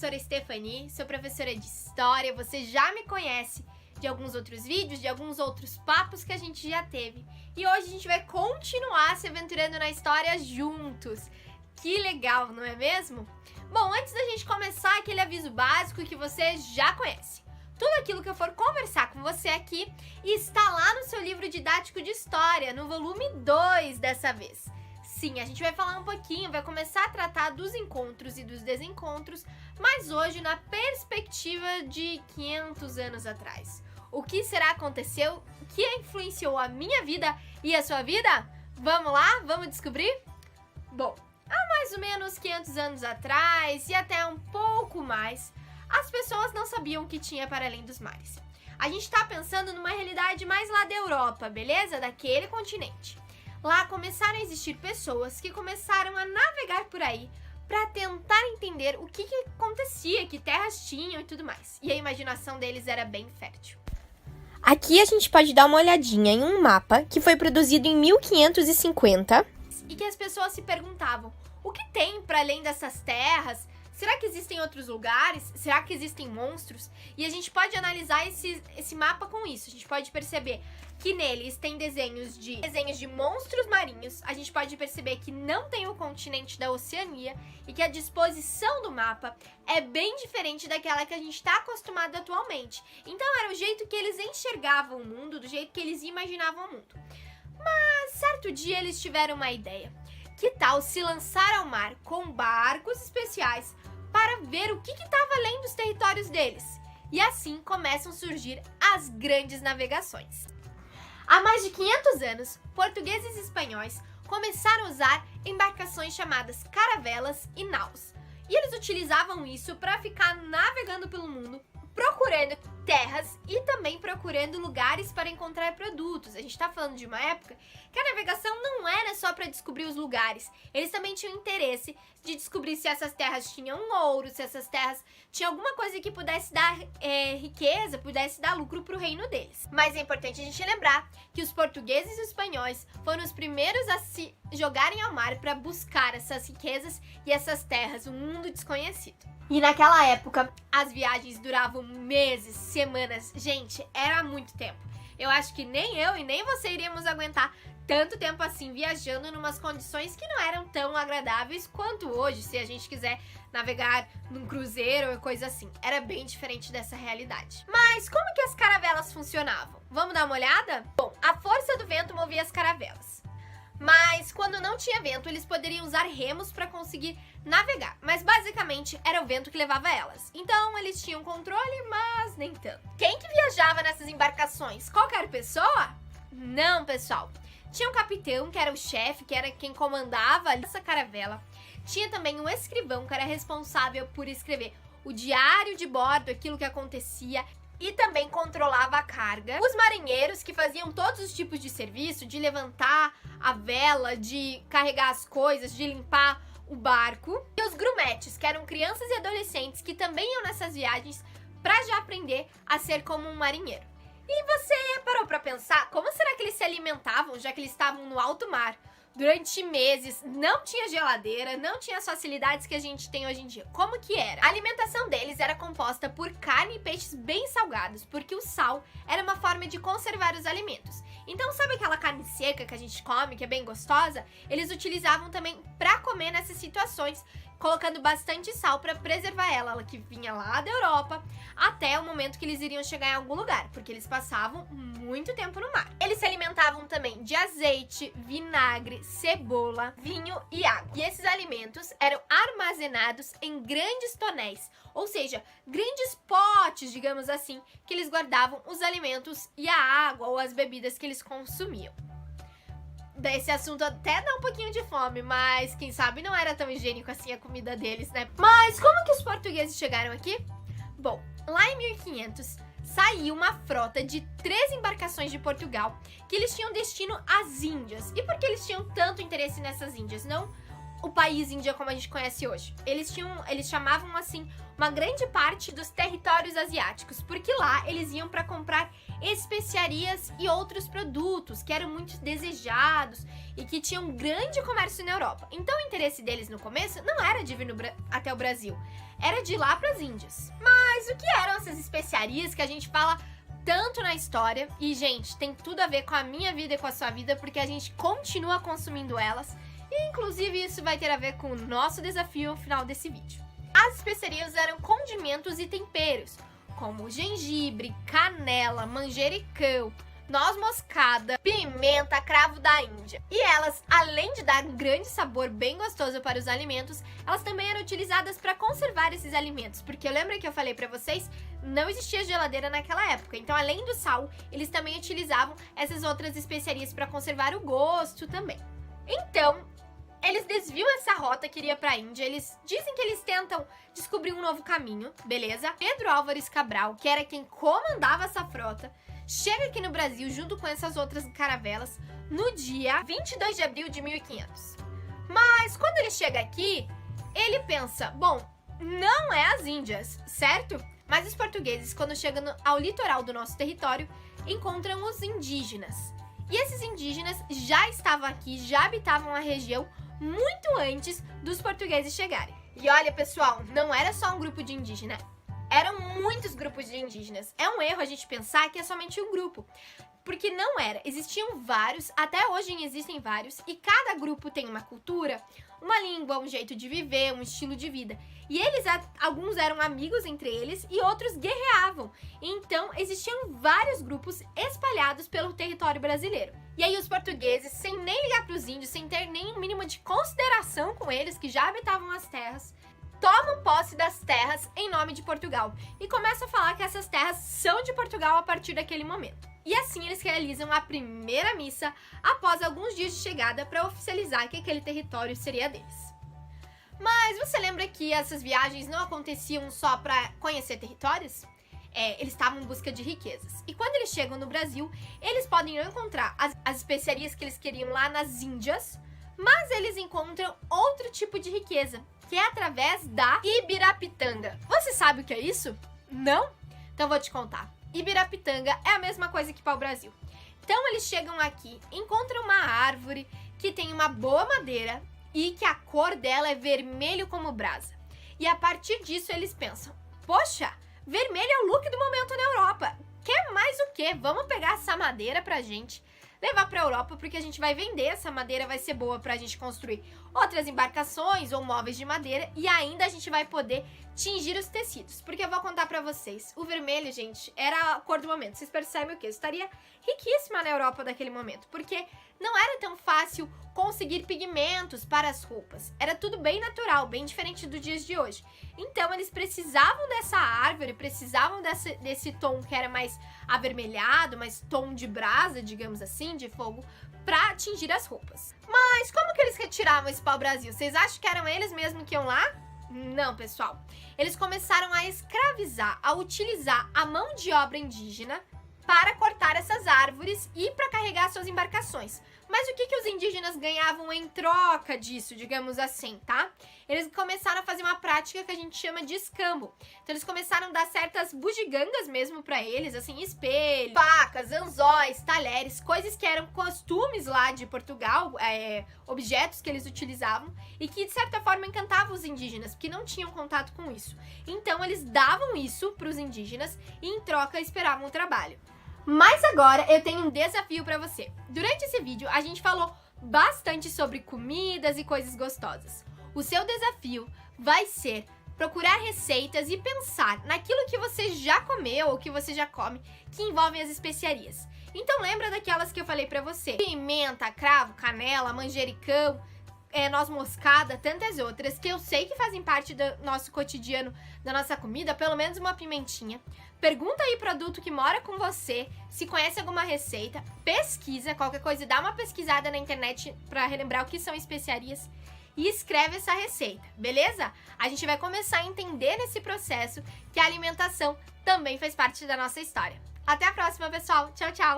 professora Stephanie, sou professora de História, você já me conhece de alguns outros vídeos, de alguns outros papos que a gente já teve. E hoje a gente vai continuar se aventurando na história juntos. Que legal, não é mesmo? Bom, antes da gente começar, aquele aviso básico que você já conhece. Tudo aquilo que eu for conversar com você aqui está lá no seu livro didático de História, no volume 2 dessa vez. Sim, a gente vai falar um pouquinho, vai começar a tratar dos encontros e dos desencontros, mas hoje na perspectiva de 500 anos atrás. O que será que aconteceu? O que influenciou a minha vida e a sua vida? Vamos lá? Vamos descobrir? Bom, há mais ou menos 500 anos atrás e até um pouco mais, as pessoas não sabiam o que tinha para além dos mares. A gente está pensando numa realidade mais lá da Europa, beleza? Daquele continente. Lá começaram a existir pessoas que começaram a navegar por aí para tentar entender o que acontecia, que terras tinham e tudo mais. E a imaginação deles era bem fértil. Aqui a gente pode dar uma olhadinha em um mapa que foi produzido em 1550. E que as pessoas se perguntavam, o que tem para além dessas terras? Será que existem outros lugares? Será que existem monstros? E a gente pode analisar esse mapa com isso. A gente pode perceber que neles tem desenhos de monstros marinhos. A gente pode perceber que não tem o continente da Oceania e que a disposição do mapa é bem diferente daquela que a gente está acostumado atualmente. Então era o jeito que eles enxergavam o mundo, do jeito que eles imaginavam o mundo. Mas certo dia eles tiveram uma ideia. Que tal se lançar ao mar com barcos especiais para ver o que estava além dos territórios deles? E assim começam a surgir as grandes navegações. Há mais de 500 anos, portugueses e espanhóis começaram a usar embarcações chamadas caravelas e naus. E eles utilizavam isso para ficar navegando pelo mundo, procurando terras e também procurando lugares para encontrar produtos. A gente está falando de uma época que a navegação não era só para descobrir os lugares. Eles também tinham interesse de descobrir se essas terras tinham ouro, se essas terras tinham alguma coisa que pudesse dar riqueza, pudesse dar lucro para o reino deles. Mas é importante a gente lembrar que os portugueses e os espanhóis foram os primeiros a se jogarem ao mar para buscar essas riquezas e essas terras, um mundo desconhecido. E naquela época, as viagens duravam meses, semanas. Gente, era muito tempo. Eu acho que nem eu e nem você iríamos aguentar tanto tempo assim viajando em umas condições que não eram tão agradáveis quanto hoje, se a gente quiser navegar num cruzeiro ou coisa assim. Era bem diferente dessa realidade. Mas como que as caravelas funcionavam? Vamos dar uma olhada? Bom, a força do vento movia as caravelas. Mas quando não tinha vento, eles poderiam usar remos para conseguir navegar. Mas basicamente era o vento que levava elas. Então eles tinham controle, mas nem tanto. Quem que viajava nessas embarcações? Qualquer pessoa? Não, pessoal. Tinha um capitão, que era o chefe, que era quem comandava essa caravela. Tinha também um escrivão, que era responsável por escrever o diário de bordo, aquilo que acontecia, e também controlava a carga. Os marinheiros, que faziam todos os tipos de serviço, de levantar a vela, de carregar as coisas, de limpar o barco. E os grumetes, que eram crianças e adolescentes que também iam nessas viagens para já aprender a ser como um marinheiro. E você parou para pensar como será que eles se alimentavam, já que eles estavam no alto mar? Durante meses, não tinha geladeira, não tinha as facilidades que a gente tem hoje em dia. Como que era? A alimentação deles era composta por carne e peixes bem salgados, porque o sal era uma forma de conservar os alimentos. Então, sabe aquela carne seca que a gente come, que é bem gostosa? Eles utilizavam também para comer nessas situações, colocando bastante sal para preservar ela que vinha lá da Europa, até o momento que eles iriam chegar em algum lugar, porque eles passavam muito tempo no mar. Eles se alimentavam também de azeite, vinagre, cebola, vinho e água. E esses alimentos eram armazenados em grandes tonéis, ou seja, grandes potes, digamos assim, que eles guardavam os alimentos e a água ou as bebidas que eles consumiam. Desse assunto até dá um pouquinho de fome, mas quem sabe não era tão higiênico assim a comida deles, né? Mas como que os portugueses chegaram aqui? Bom, lá em 1500 saiu uma frota de 3 embarcações de Portugal que eles tinham destino às Índias. E por que eles tinham tanto interesse nessas Índias? Não o país Índia como a gente conhece hoje. Eles chamavam assim uma grande parte dos territórios asiáticos, porque lá eles iam para comprar especiarias e outros produtos que eram muito desejados e que tinham grande comércio na Europa. Então o interesse deles no começo não era de vir até o Brasil, era de ir lá para as Índias. Mas o que eram essas especiarias que a gente fala tanto na história? E, gente, tem tudo a ver com a minha vida e com a sua vida, porque a gente continua consumindo elas. E, inclusive, isso vai ter a ver com o nosso desafio no final desse vídeo. As especiarias eram condimentos e temperos, como gengibre, canela, manjericão, noz moscada, pimenta, cravo da Índia. E elas, além de dar um grande sabor bem gostoso para os alimentos, elas também eram utilizadas para conservar esses alimentos, porque lembra que eu falei para vocês, não existia geladeira naquela época. Então, além do sal, eles também utilizavam essas outras especiarias para conservar o gosto também. Então, eles desviam essa rota que iria para a Índia, eles dizem que eles tentam descobrir um novo caminho, beleza? Pedro Álvares Cabral, que era quem comandava essa frota, chega aqui no Brasil junto com essas outras caravelas no dia 22 de abril de 1500. Mas quando ele chega aqui, ele pensa, bom, não é as Índias, certo? Mas os portugueses, quando chegam ao litoral do nosso território, encontram os indígenas. E esses indígenas já estavam aqui, já habitavam a região muito antes dos portugueses chegarem. E olha, pessoal, não era só um grupo de indígenas. Eram muitos grupos de indígenas. É um erro a gente pensar que é somente um grupo. Porque não era. Existiam vários, até hoje existem vários, e cada grupo tem uma cultura, uma língua, um jeito de viver, um estilo de vida. E eles, alguns eram amigos entre eles e outros guerreavam. Então, existiam vários grupos espalhados pelo território brasileiro. E aí os portugueses, sem nem ligar para os índios, sem ter nenhum mínimo de consideração com eles, que já habitavam as terras, tomam posse das terras em nome de Portugal e começam a falar que essas terras são de Portugal a partir daquele momento. E assim eles realizam a primeira missa após alguns dias de chegada para oficializar que aquele território seria deles. Mas você lembra que essas viagens não aconteciam só para conhecer territórios? Eles estavam em busca de riquezas. E quando eles chegam no Brasil, eles podem não encontrar as especiarias que eles queriam lá nas Índias, mas eles encontram outro tipo de riqueza, que é através da Ibirapitanga. Você sabe o que é isso? Não? Então vou te contar. Ibirapitanga é a mesma coisa que pau-brasil. Então eles chegam aqui, encontram uma árvore que tem uma boa madeira e que a cor dela é vermelho como brasa. E a partir disso eles pensam, poxa, vermelho é o look do momento na Europa. Quer mais o quê? Vamos pegar essa madeira pra gente, levar pra Europa, porque a gente vai vender essa madeira, vai ser boa pra gente construir outras embarcações ou móveis de madeira e ainda a gente vai poder tingir os tecidos. Porque eu vou contar pra vocês, o vermelho, gente, era a cor do momento. Vocês percebem o quê? Eu estaria riquíssima na Europa daquele momento, porque não era tão fácil conseguir pigmentos para as roupas. Era tudo bem natural, bem diferente dos dias de hoje. Então eles precisavam dessa árvore, precisavam desse tom que era mais avermelhado, mais tom de brasa, digamos assim, de fogo, para tingir as roupas. Mas como que eles retiravam esse pau-brasil? Vocês acham que eram eles mesmos que iam lá? Não, pessoal. Eles começaram a escravizar, a utilizar a mão de obra indígena para cortar essas árvores e para carregar suas embarcações. Mas o que os indígenas ganhavam em troca disso, digamos assim, tá? Eles começaram a fazer uma prática que a gente chama de escambo. Então eles começaram a dar certas bugigangas mesmo pra eles, assim, espelho, facas, anzóis, talheres, coisas que eram costumes lá de Portugal, objetos que eles utilizavam e que de certa forma encantavam os indígenas, porque não tinham contato com isso. Então eles davam isso pros indígenas e em troca esperavam o trabalho. Mas agora eu tenho um desafio pra você. Durante esse vídeo a gente falou bastante sobre comidas e coisas gostosas. O seu desafio vai ser procurar receitas e pensar naquilo que você já comeu ou que você já come que envolvem as especiarias. Então lembra daquelas que eu falei pra você: pimenta, cravo, canela, manjericão, noz moscada, tantas outras que eu sei que fazem parte do nosso cotidiano, da nossa comida, pelo menos uma pimentinha. Pergunta aí pro adulto que mora com você se conhece alguma receita, pesquisa qualquer coisa, dá uma pesquisada na internet pra relembrar o que são especiarias e escreve essa receita, beleza? A gente vai começar a entender nesse processo que a alimentação também faz parte da nossa história. Até a próxima, pessoal. Tchau, tchau!